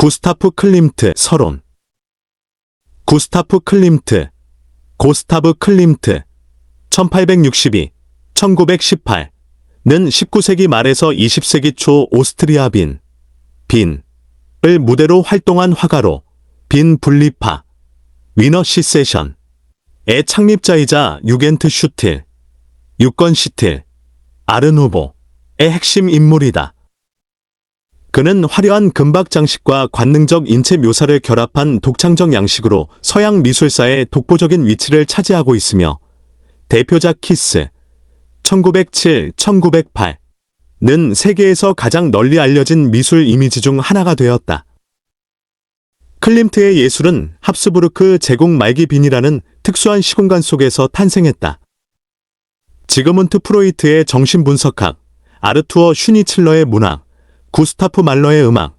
구스타프 클림트 서론. 구스타프 클림트, 고스타브 클림트, 1862-1918는 19세기 말에서 20세기 초 오스트리아 빈을 무대로 활동한 화가로 빈 분리파, 위너 시세션의 창립자이자 유겐트 슈틸, 유건 시틸, 아르누보의 핵심 인물이다. 그는 화려한 금박 장식과 관능적 인체 묘사를 결합한 독창적 양식으로 서양 미술사의 독보적인 위치를 차지하고 있으며 대표작 키스, 1907-1908는 세계에서 가장 널리 알려진 미술 이미지 중 하나가 되었다. 클림트의 예술은 합스부르크 제국 말기 빈이라는 특수한 시공간 속에서 탄생했다. 지그문트 프로이트의 정신분석학, 아르투어 슈니칠러의 문학, 구스타프 말러의 음악,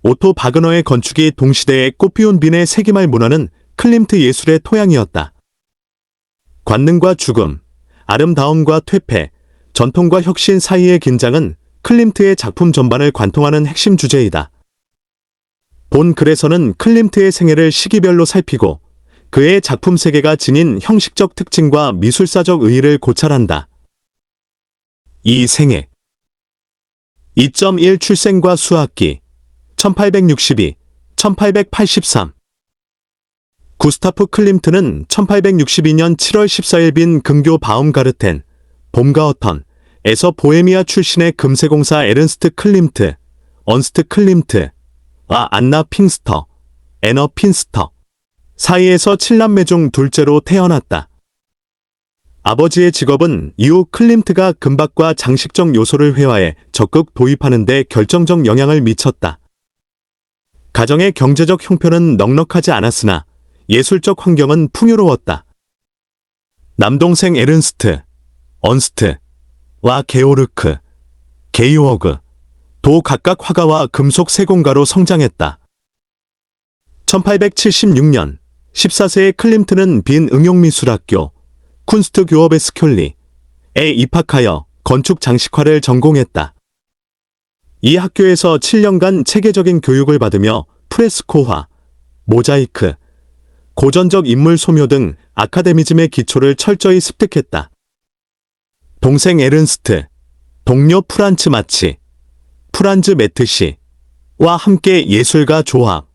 오토 바그너의 건축이 동시대에 꽃피운 빈의 세기말 문화는 클림트 예술의 토양이었다. 관능과 죽음, 아름다움과 퇴폐, 전통과 혁신 사이의 긴장은 클림트의 작품 전반을 관통하는 핵심 주제이다. 본 글에서는 클림트의 생애를 시기별로 살피고 그의 작품 세계가 지닌 형식적 특징과 미술사적 의의를 고찰한다. 이 생애 2.1 출생과 수학기 1862-1883 구스타프 클림트는 1862년 7월 14일 빈 근교 바움가르텐, 봄가어턴에서 보헤미아 출신의 금세공사 에른스트 클림트, 언스트 클림트와 안나 핑스터, 애너 핀스터 사이에서 7남매 중 둘째로 태어났다. 아버지의 직업은 이후 클림트가 금박과 장식적 요소를 회화해 적극 도입하는 데 결정적 영향을 미쳤다. 가정의 경제적 형편은 넉넉하지 않았으나 예술적 환경은 풍요로웠다. 남동생 에른스트, 언스트와 게오르크, 게이워그도 각각 화가와 금속 세공가로 성장했다. 1876년 14세의 클림트는 빈 응용미술학교 쿤스트 교어베스큘리에 입학하여 건축 장식화를 전공했다. 이 학교에서 7년간 체계적인 교육을 받으며 프레스코화, 모자이크, 고전적 인물 소묘 등 아카데미즘의 기초를 철저히 습득했다. 동생 에른스트, 동료 프란츠 마치, 프란즈 메트시와 함께 예술가 조합,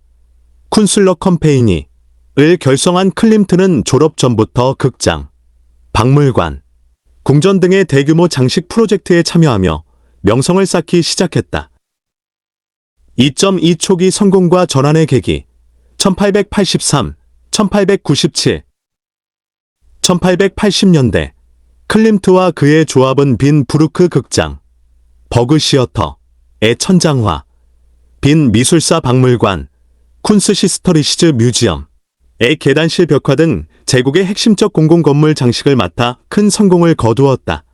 쿤슬러 컴페이니를 결성한 클림트는 졸업 전부터 극장, 박물관, 궁전 등의 대규모 장식 프로젝트에 참여하며 명성을 쌓기 시작했다. 2.2 초기 성공과 전환의 계기 1883-1897 1880년대 클림트와 그의 조합은 빈 부르크 극장, 버그 시어터의 천장화, 빈 미술사 박물관, 쿤스시스터리시즈 뮤지엄의 계단실 벽화 등 제국의 핵심적 공공건물 장식을 맡아 큰 성공을 거두었다.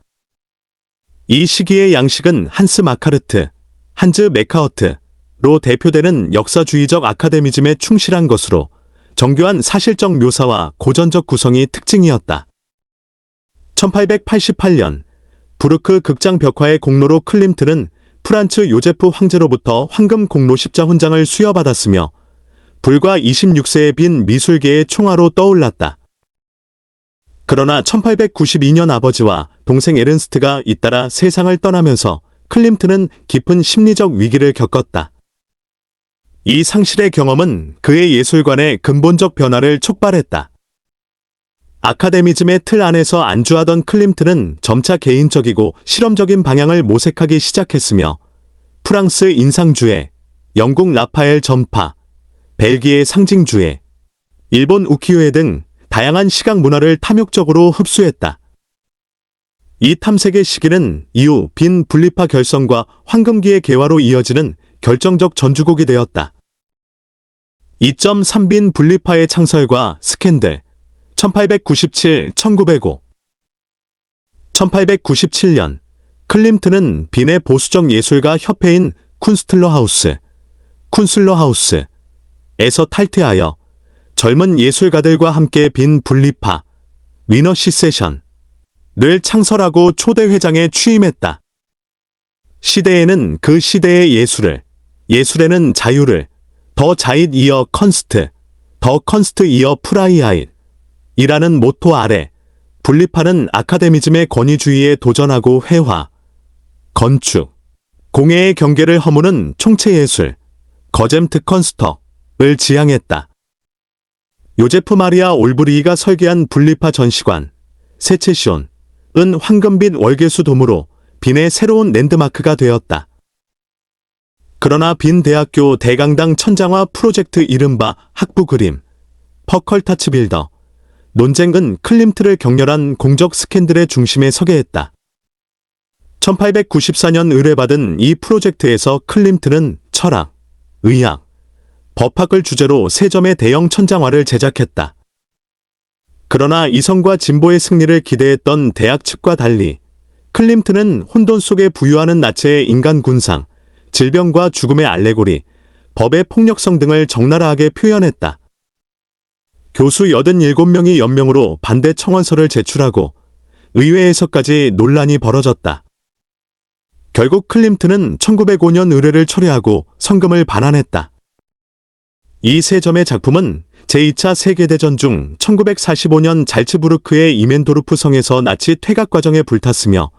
이 시기의 양식은 한스 마카르트, 한즈 메카허트로 대표되는 역사주의적 아카데미즘에 충실한 것으로 정교한 사실적 묘사와 고전적 구성이 특징이었다. 1888년 부르크 극장 벽화의 공로로 클림트는 프란츠 요제프 황제로부터 황금 공로 십자훈장을 수여받았으며 불과 26세의 빈 미술계의 총화로 떠올랐다. 그러나 1892년 아버지와 동생 에른스트가 잇따라 세상을 떠나면서 클림트는 깊은 심리적 위기를 겪었다. 이 상실의 경험은 그의 예술관의 근본적 변화를 촉발했다. 아카데미즘의 틀 안에서 안주하던 클림트는 점차 개인적이고 실험적인 방향을 모색하기 시작했으며 프랑스 인상주의, 영국 라파엘 전파, 벨기에 상징주의, 일본 우키요에 등 다양한 시각 문화를 탐욕적으로 흡수했다. 이 탐색의 시기는 이후 빈 분리파 결성과 황금기의 개화로 이어지는 결정적 전주곡이 되었다. 2.3 빈 분리파의 창설과 스캔들 1897-1905 1897년 클림트는 빈의 보수적 예술가 협회인 쿤슬러하우스에서 탈퇴하여 젊은 예술가들과 함께 빈 분리파, 위너 시세션을 창설하고 초대 회장에 취임했다. 시대에는 그 시대의 예술을, 예술에는 자유를, 더 자잇 이어 컨스트, 더 컨스트 이어 프라이하잇 이라는 모토 아래 분립하는 아카데미즘의 권위주의에 도전하고 회화, 건축, 공예의 경계를 허무는 총체예술, 거젬트 컨스터를 지향했다. 요제프 마리아 올브리히가 설계한 분립화 전시관, 세체시온은 황금빛 월계수 도무로 빈의 새로운 랜드마크가 되었다. 그러나 빈 대학교 대강당 천장화 프로젝트 이른바 학부 그림, 퍼컬타츠 빌더, 논쟁은 클림트를 격렬한 공적 스캔들의 중심에 서게 했다. 1894년 의뢰받은 이 프로젝트에서 클림트는 철학, 의학, 법학을 주제로 3점의 대형 천장화를 제작했다. 그러나 이성과 진보의 승리를 기대했던 대학 측과 달리 클림트는 혼돈 속에 부유하는 나체의 인간 군상, 질병과 죽음의 알레고리, 법의 폭력성 등을 적나라하게 표현했다. 교수 87명이 연명으로 반대 청원서를 제출하고 의회에서까지 논란이 벌어졌다. 결국 클림트는 1905년 의뢰를 철회하고 성금을 반환했다. 이 3점의 작품은 제2차 세계대전 중 1945년 잘츠부르크의 이멘도르프 성에서 나치 퇴각 과정에 불탔으며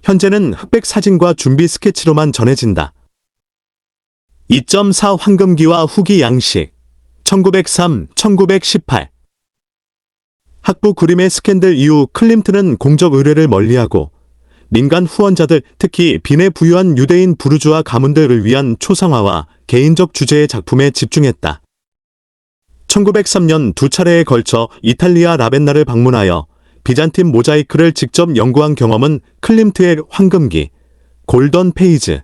현재는 흑백 사진과 준비 스케치로만 전해진다. 2.4 황금기와 후기 양식 1903-1918 학부 그림의 스캔들 이후 클림트는 공적 의뢰를 멀리하고 민간 후원자들, 특히 빈에 부유한 유대인 부르주아 가문들을 위한 초상화와 개인적 주제의 작품에 집중했다. 1903년 2차례에 걸쳐 이탈리아 라벤나를 방문하여 비잔틴 모자이크를 직접 연구한 경험은 클림트의 황금기, 골던 페이즈를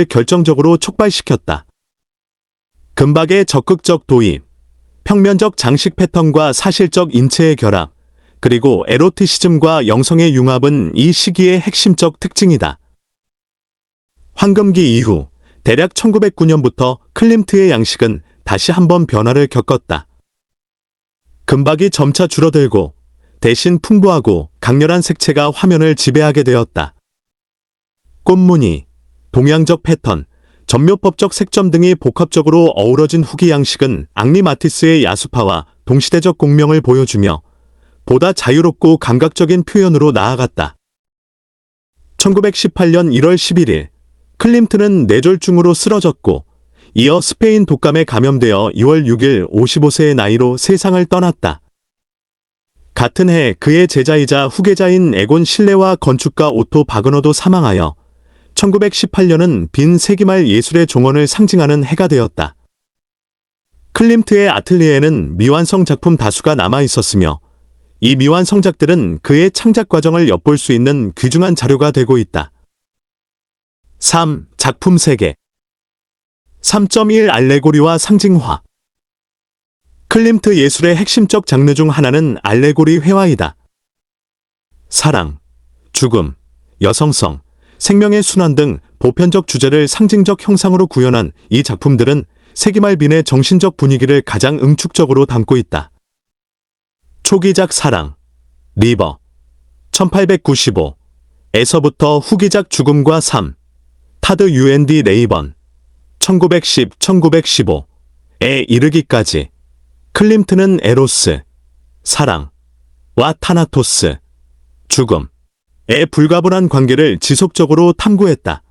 결정적으로 촉발시켰다. 금박의 적극적 도입, 평면적 장식 패턴과 사실적 인체의 결합, 그리고 에로티시즘과 영성의 융합은 이 시기의 핵심적 특징이다. 황금기 이후 대략 1909년부터 클림트의 양식은 다시 한번 변화를 겪었다. 금박이 점차 줄어들고 대신 풍부하고 강렬한 색채가 화면을 지배하게 되었다. 꽃무늬, 동양적 패턴, 전묘법적 색점 등이 복합적으로 어우러진 후기 양식은 앙리 마티스의 야수파와 동시대적 공명을 보여주며 보다 자유롭고 감각적인 표현으로 나아갔다. 1918년 1월 11일, 클림트는 뇌졸중으로 쓰러졌고 이어 스페인 독감에 감염되어 2월 6일 55세의 나이로 세상을 떠났다. 같은 해 그의 제자이자 후계자인 에곤 실레와 건축가 오토 바그너도 사망하여 1918년은 빈 세기말 예술의 종언을 상징하는 해가 되었다. 클림트의 아틀리에는 미완성 작품 다수가 남아 있었으며 이 미완성작들은 그의 창작 과정을 엿볼 수 있는 귀중한 자료가 되고 있다. 3. 작품 세계 3.1 알레고리와 상징화 클림트 예술의 핵심적 장르 중 하나는 알레고리 회화이다. 사랑, 죽음, 여성성, 생명의 순환 등 보편적 주제를 상징적 형상으로 구현한 이 작품들은 세기말 빈의 정신적 분위기를 가장 응축적으로 담고 있다. 초기작 사랑, 리버, 1895에서부터 후기작 죽음과 삶, 타드 UND 레이번, 1910-1915에 이르기까지 클림트는 에로스, 사랑과 타나토스, 죽음의 불가분한 관계를 지속적으로 탐구했다.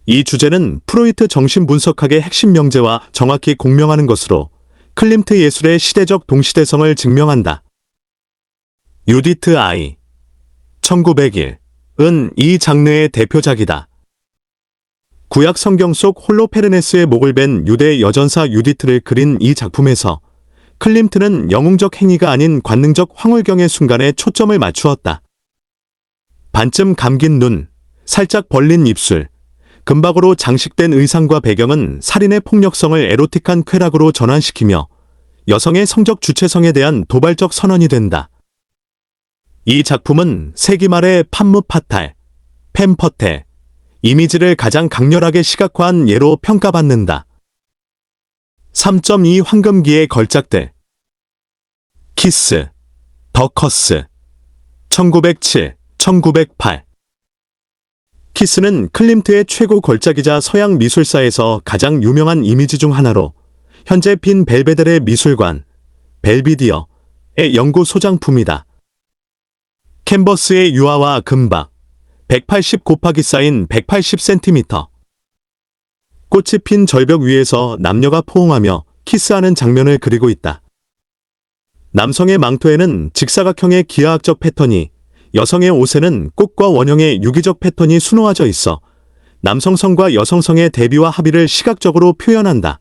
이 주제는 프로이트 정신분석학의 핵심 명제와 정확히 공명하는 것으로 클림트 예술의 시대적 동시대성을 증명한다. 유디트 아이 1901은 이 장르의 대표작이다. 구약 성경 속 홀로페르네스의 목을 벤 유대 여전사 유디트를 그린 이 작품에서 클림트는 영웅적 행위가 아닌 관능적 황홀경의 순간에 초점을 맞추었다. 반쯤 감긴 눈, 살짝 벌린 입술, 금박으로 장식된 의상과 배경은 살인의 폭력성을 에로틱한 쾌락으로 전환시키며 여성의 성적 주체성에 대한 도발적 선언이 된다. 이 작품은 세기 말의 판무 파탈, 펜퍼테, 이미지를 가장 강렬하게 시각화한 예로 평가받는다. 3.2 황금기의 걸작들 키스, 더 커스, 1907, 1908 키스는 클림트의 최고 걸작이자 서양 미술사에서 가장 유명한 이미지 중 하나로 현재 빈 벨베데레 미술관, 벨비디어의 연구 소장품이다. 캔버스의 유화와 금박, 180 곱하기 사인 180cm. 꽃이 핀 절벽 위에서 남녀가 포옹하며 키스하는 장면을 그리고 있다. 남성의 망토에는 직사각형의 기하학적 패턴이, 여성의 옷에는 꽃과 원형의 유기적 패턴이 수놓아져 있어 남성성과 여성성의 대비와 합의를 시각적으로 표현한다.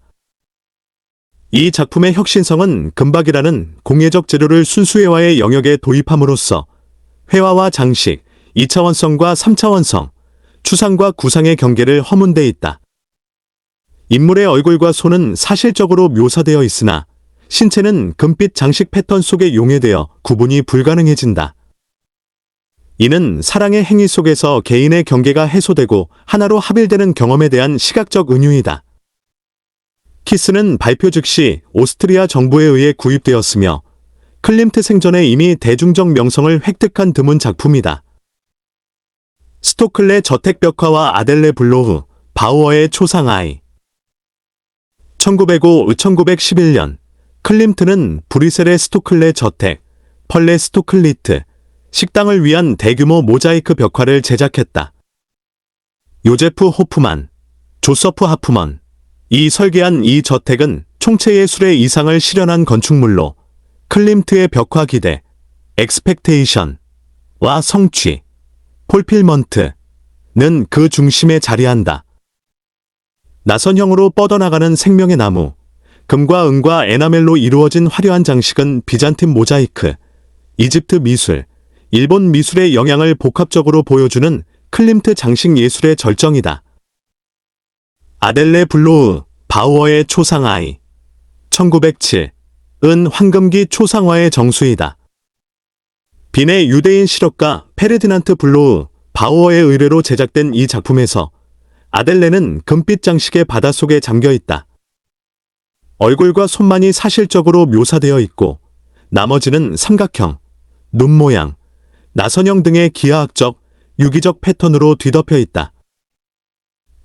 이 작품의 혁신성은 금박이라는 공예적 재료를 순수회화의 영역에 도입함으로써 회화와 장식, 2차원성과 3차원성, 추상과 구상의 경계를 허문 데 있다. 인물의 얼굴과 손은 사실적으로 묘사되어 있으나 신체는 금빛 장식 패턴 속에 용해되어 구분이 불가능해진다. 이는 사랑의 행위 속에서 개인의 경계가 해소되고 하나로 합일되는 경험에 대한 시각적 은유이다. 키스는 발표 즉시 오스트리아 정부에 의해 구입되었으며 클림트 생전에 이미 대중적 명성을 획득한 드문 작품이다. 스토클레 저택벽화와 아델레 블로흐, 바우어의 초상아이. 1905-1911년 클림트는 브뤼셀의 스토클레 저택, 펄레 스토클리트, 식당을 위한 대규모 모자이크 벽화를 제작했다. 요제프 호프만, 조서프 하프먼, 이 설계한 이 저택은 총체예술의 이상을 실현한 건축물로 클림트의 벽화 기대, 엑스펙테이션와 성취, 폴필먼트는 그 중심에 자리한다. 나선형으로 뻗어나가는 생명의 나무, 금과 은과 에나멜로 이루어진 화려한 장식은 비잔틴 모자이크, 이집트 미술, 일본 미술의 영향을 복합적으로 보여주는 클림트 장식 예술의 절정이다. 아델레 블로흐, 바우어의 초상아이. 1907, 은 황금기 초상화의 정수이다. 빈의 유대인 실업가 페르디난트 블로흐, 바우어의 의뢰로 제작된 이 작품에서 아델레는 금빛 장식의 바닷속에 잠겨 있다. 얼굴과 손만이 사실적으로 묘사되어 있고 나머지는 삼각형, 눈 모양, 나선형 등의 기하학적, 유기적 패턴으로 뒤덮여 있다.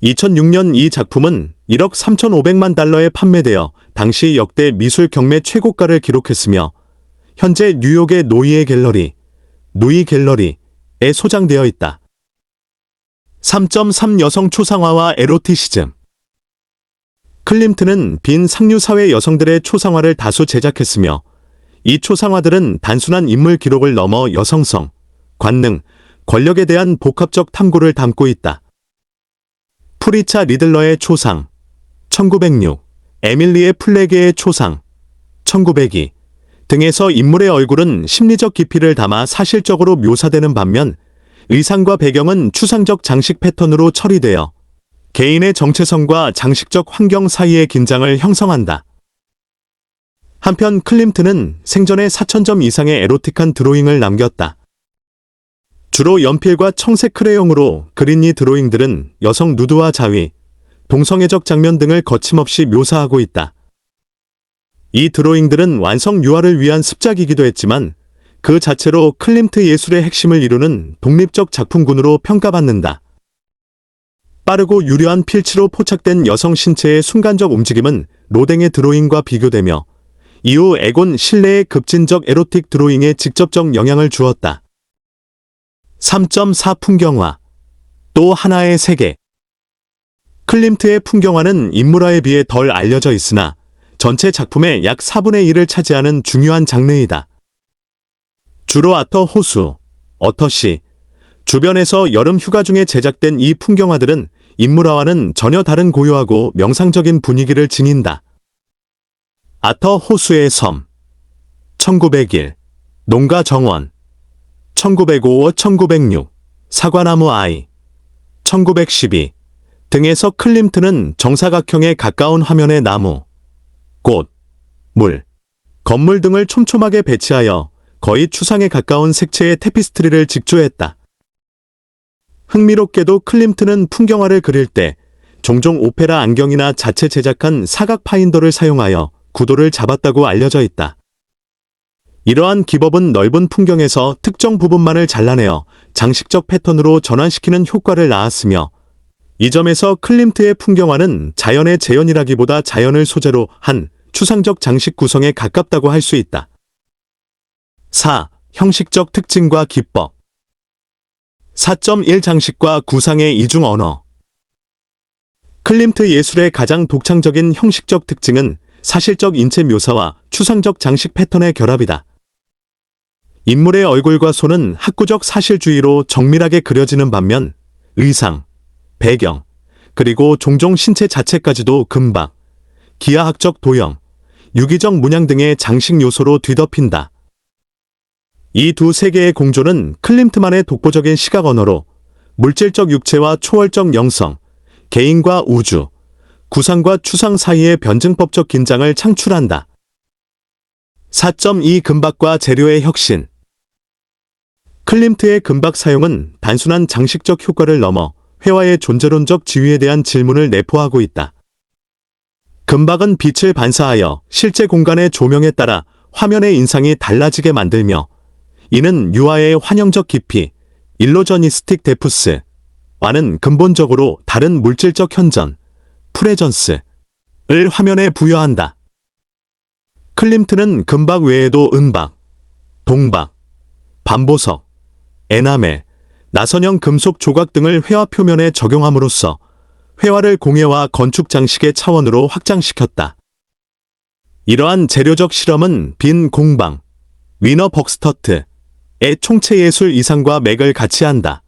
2006년 이 작품은 1억 3,500만 달러에 판매되어 당시 역대 미술 경매 최고가를 기록했으며 현재 뉴욕의 노이에 갤러리, 누이 갤러리에 소장되어 있다. 3.3 여성 초상화와 에로티시즘. 클림트는 빈 상류사회 여성들의 초상화를 다수 제작했으며 이 초상화들은 단순한 인물 기록을 넘어 여성성, 관능, 권력에 대한 복합적 탐구를 담고 있다. 프리차 리들러의 초상, 1906, 에밀리의 플레게의 초상, 1902 등에서 인물의 얼굴은 심리적 깊이를 담아 사실적으로 묘사되는 반면 의상과 배경은 추상적 장식 패턴으로 처리되어 개인의 정체성과 장식적 환경 사이의 긴장을 형성한다. 한편 클림트는 생전에 4,000점 이상의 에로틱한 드로잉을 남겼다. 주로 연필과 청색 크레용으로 그린 이 드로잉들은 여성 누드와 자위, 동성애적 장면 등을 거침없이 묘사하고 있다. 이 드로잉들은 완성 유화를 위한 습작이기도 했지만 그 자체로 클림트 예술의 핵심을 이루는 독립적 작품군으로 평가받는다. 빠르고 유려한 필치로 포착된 여성 신체의 순간적 움직임은 로댕의 드로잉과 비교되며 이후 에곤 실레의 급진적 에로틱 드로잉에 직접적 영향을 주었다. 3.4 풍경화. 또 하나의 세계. 클림트의 풍경화는 인물화에 비해 덜 알려져 있으나 전체 작품의 약 4분의 1을 차지하는 중요한 장르이다. 주로 아터 호수, 어터시, 주변에서 여름 휴가 중에 제작된 이 풍경화들은 인물화와는 전혀 다른 고요하고 명상적인 분위기를 지닌다. 아터 호수의 섬, 1901, 농가 정원, 1905-1906, 사과나무 아이, 1912 등에서 클림트는 정사각형에 가까운 화면의 나무, 꽃, 물, 건물 등을 촘촘하게 배치하여 거의 추상에 가까운 색채의 테피스트리를 직조했다. 흥미롭게도 클림트는 풍경화를 그릴 때 종종 오페라 안경이나 자체 제작한 사각 파인더를 사용하여 구도를 잡았다고 알려져 있다. 이러한 기법은 넓은 풍경에서 특정 부분만을 잘라내어 장식적 패턴으로 전환시키는 효과를 낳았으며, 이 점에서 클림트의 풍경화는 자연의 재현이라기보다 자연을 소재로 한 추상적 장식 구성에 가깝다고 할 수 있다. 4. 형식적 특징과 기법. 4.1 장식과 구상의 이중 언어. 클림트 예술의 가장 독창적인 형식적 특징은 사실적 인체 묘사와 추상적 장식 패턴의 결합이다. 인물의 얼굴과 손은 학구적 사실주의로 정밀하게 그려지는 반면 의상, 배경, 그리고 종종 신체 자체까지도 금박, 기하학적 도형, 유기적 문양 등의 장식 요소로 뒤덮인다. 이 두 세계의 공조는 클림트만의 독보적인 시각 언어로 물질적 육체와 초월적 영성, 개인과 우주, 구상과 추상 사이의 변증법적 긴장을 창출한다. 4.2 금박과 재료의 혁신. 클림트의 금박 사용은 단순한 장식적 효과를 넘어 회화의 존재론적 지위에 대한 질문을 내포하고 있다. 금박은 빛을 반사하여 실제 공간의 조명에 따라 화면의 인상이 달라지게 만들며, 이는 유화의 환영적 깊이, 일로저니스틱 데프스와는 근본적으로 다른 물질적 현전, 프레전스를 화면에 부여한다. 클림트는 금박 외에도 은박, 동박, 반보석, 에나멜, 나선형 금속 조각 등을 회화 표면에 적용함으로써 회화를 공예와 건축 장식의 차원으로 확장시켰다. 이러한 재료적 실험은 빈 공방, 위너 벅스터트의 총체 예술 이상과 맥을 같이 한다.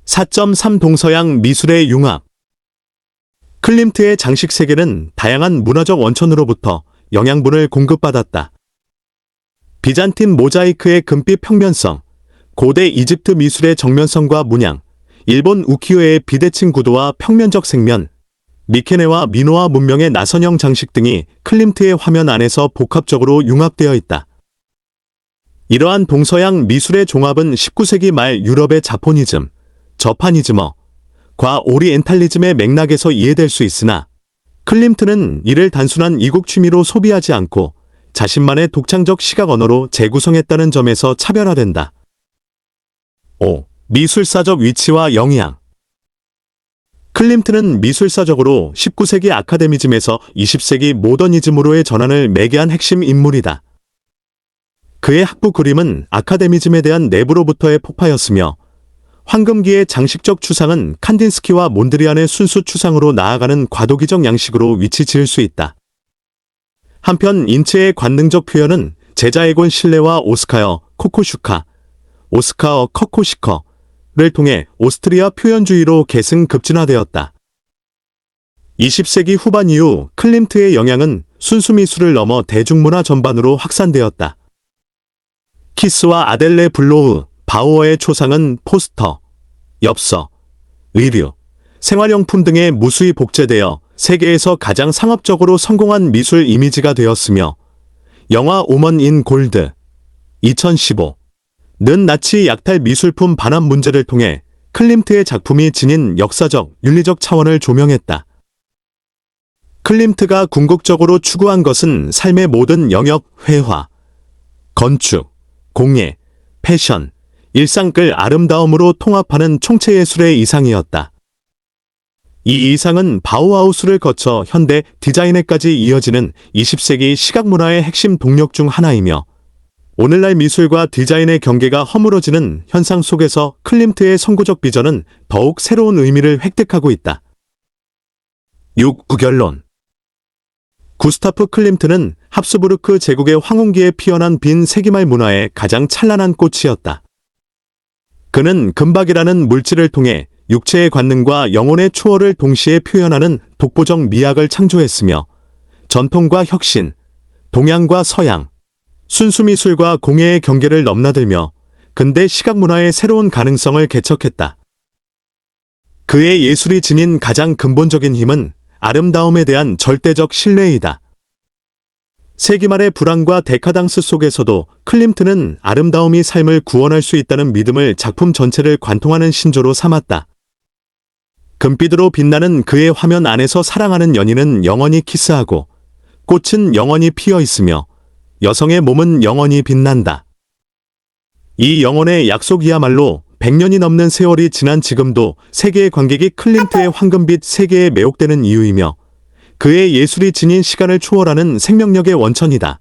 4.3 동서양 미술의 융합. 클림트의 장식 세계는 다양한 문화적 원천으로부터 영양분을 공급받았다. 비잔틴 모자이크의 금빛 평면성, 고대 이집트 미술의 정면성과 문양, 일본 우키요의 비대칭 구도와 평면적 색면, 미케네와 미노아 문명의 나선형 장식 등이 클림트의 화면 안에서 복합적으로 융합되어 있다. 이러한 동서양 미술의 종합은 19세기 말 유럽의 자포니즘, 저파니즘과 오리엔탈리즘의 맥락에서 이해될 수 있으나, 클림트는 이를 단순한 이국 취미로 소비하지 않고 자신만의 독창적 시각 언어로 재구성했다는 점에서 차별화된다. 5. 미술사적 위치와 영향. 클림트는 미술사적으로 19세기 아카데미즘에서 20세기 모더니즘으로의 전환을 매개한 핵심 인물이다. 그의 학부 그림은 아카데미즘에 대한 내부로부터의 폭파였으며, 황금기의 장식적 추상은 칸딘스키와 몬드리안의 순수 추상으로 나아가는 과도기적 양식으로 위치 지을 수 있다. 한편 인체의 관능적 표현은 제자 에곤 실레와 오스카어 커코시커를 통해 오스트리아 표현주의로 계승급진화되었다. 20세기 후반 이후 클림트의 영향은 순수 미술을 넘어 대중문화 전반으로 확산되었다. 키스와 아델레 블로우, 바우어의 초상은 포스터, 엽서, 의류, 생활용품 등에 무수히 복제되어 세계에서 가장 상업적으로 성공한 미술 이미지가 되었으며, 영화 오먼 인 골드 2015는 나치 약탈 미술품 반환 문제를 통해 클림트의 작품이 지닌 역사적, 윤리적 차원을 조명했다. 클림트가 궁극적으로 추구한 것은 삶의 모든 영역, 회화, 건축, 공예, 패션, 일상을 아름다움으로 통합하는 총체예술의 이상이었다. 이 이상은 바우하우스를 거쳐 현대 디자인에까지 이어지는 20세기 시각문화의 핵심 동력 중 하나이며, 오늘날 미술과 디자인의 경계가 허물어지는 현상 속에서 클림트의 선구적 비전은 더욱 새로운 의미를 획득하고 있다. 6. 구결론. 구스타프 클림트는 합스부르크 제국의 황혼기에 피어난 빈 세기말 문화의 가장 찬란한 꽃이었다. 그는 금박이라는 물질을 통해 육체의 관능과 영혼의 초월을 동시에 표현하는 독보적 미학을 창조했으며, 전통과 혁신, 동양과 서양, 순수미술과 공예의 경계를 넘나들며 근대 시각문화의 새로운 가능성을 개척했다. 그의 예술이 지닌 가장 근본적인 힘은 아름다움에 대한 절대적 신뢰이다. 세기 말의 불황과 데카당스 속에서도 클림트는 아름다움이 삶을 구원할 수 있다는 믿음을 작품 전체를 관통하는 신조로 삼았다. 금빛으로 빛나는 그의 화면 안에서 사랑하는 연인은 영원히 키스하고, 꽃은 영원히 피어 있으며, 여성의 몸은 영원히 빛난다. 이 영혼의 약속이야말로 100년이 넘는 세월이 지난 지금도 세계의 관객이 클림트의 황금빛 세계에 매혹되는 이유이며 그의 예술이 지닌 시간을 초월하는 생명력의 원천이다.